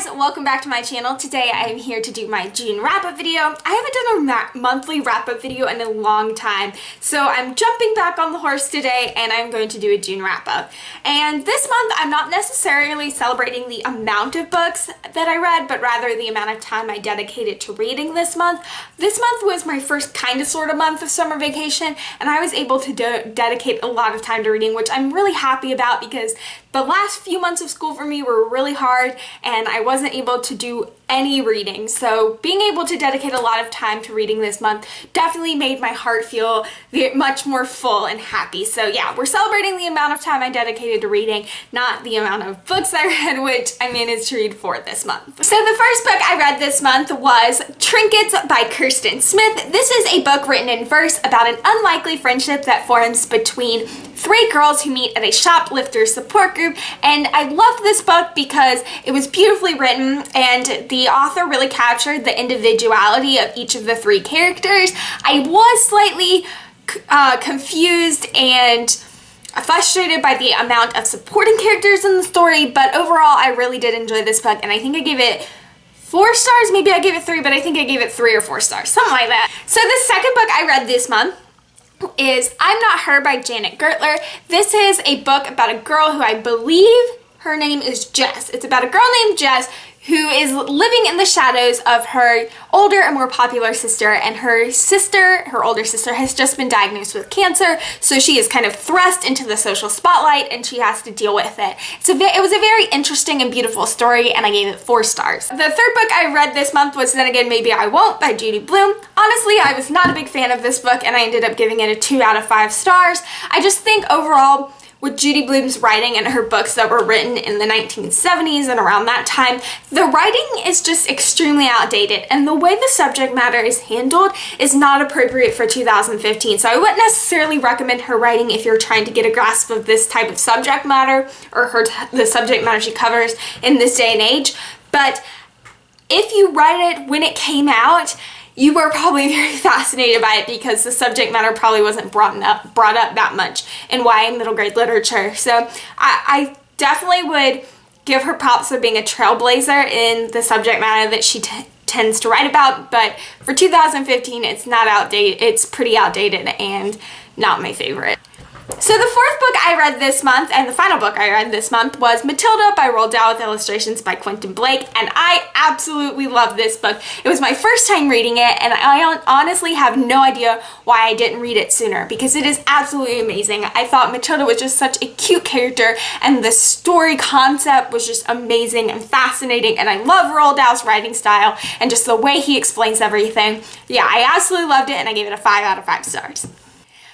guys, welcome back to my channel. Today I am here to do my June wrap-up video. I haven't done a monthly wrap-up video in a long time, so I'm jumping back on the horse today and I'm going to do a June wrap-up. And this month I'm not necessarily celebrating the amount of books that I read, but rather the amount of time I dedicated to reading this month. This month was my first kind of sort of month of summer vacation, and I was able to dedicate a lot of time to reading, which I'm really happy about because the last few months of school for me were really hard and I wasn't able to do any reading. So being able to dedicate a lot of time to reading this month definitely made my heart feel much more full and happy. So yeah, we're celebrating the amount of time I dedicated to reading, not the amount of books I read, which I managed to read for this month. So the first book I read this month was Trinkets by Kirsten Smith. This is a book written in verse about an unlikely friendship that forms between three girls who meet at a shoplifter support group, and I loved this book because it was beautifully written and the author really captured the individuality of each of the three characters. I was slightly confused and frustrated by the amount of supporting characters in the story, but overall I really did enjoy this book, and I think I gave it 4 stars. Maybe I gave it 3, but I think I gave it 3 or 4 stars, something like that. So the second book I read this month is I'm Not Her by Janet Gertler. This is a book about a girl who I believe her name is Jess. It's about a girl named Jess who is living in the shadows of her older and more popular sister, and her older sister, has just been diagnosed with cancer, so she is kind of thrust into the social spotlight and she has to deal with it. It was a very interesting and beautiful story, and I gave it 4 stars. The third book I read this month was Then Again Maybe I Won't by Judy Blume. Honestly, I was not a big fan of this book and I ended up giving it a 2 out of 5 stars. I just think overall, with Judy Blume's writing and her books that were written in the 1970s and around that time, the writing is just extremely outdated, and the way the subject matter is handled is not appropriate for 2015. So I wouldn't necessarily recommend her writing if you're trying to get a grasp of this type of subject matter or the subject matter she covers in this day and age. But if you read it when it came out, you were probably very fascinated by it because the subject matter probably wasn't brought up that much in YA middle grade literature. So I definitely would give her props for being a trailblazer in the subject matter that she tends to write about, but for 2015 it's not outdated. It's pretty outdated and not my favorite. So the fourth book I read this month, and the final book I read this month, was Matilda by Roald Dahl with illustrations by Quentin Blake, and I absolutely love this book. It was my first time reading it, and I honestly have no idea why I didn't read it sooner, because it is absolutely amazing. I thought Matilda was just such a cute character, and the story concept was just amazing and fascinating, and I love Roald Dahl's writing style and just the way he explains everything. Yeah, I absolutely loved it, and I gave it a 5 out of 5 stars.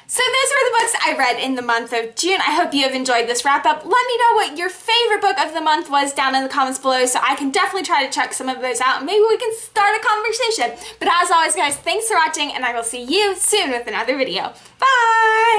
So those were the books I read in the month of June. I hope you have enjoyed this wrap-up. Let me know what your favorite book of the month was down in the comments below, so I can definitely try to check some of those out and maybe we can start a conversation. But as always, guys, thanks for watching, and I will see you soon with another video. Bye!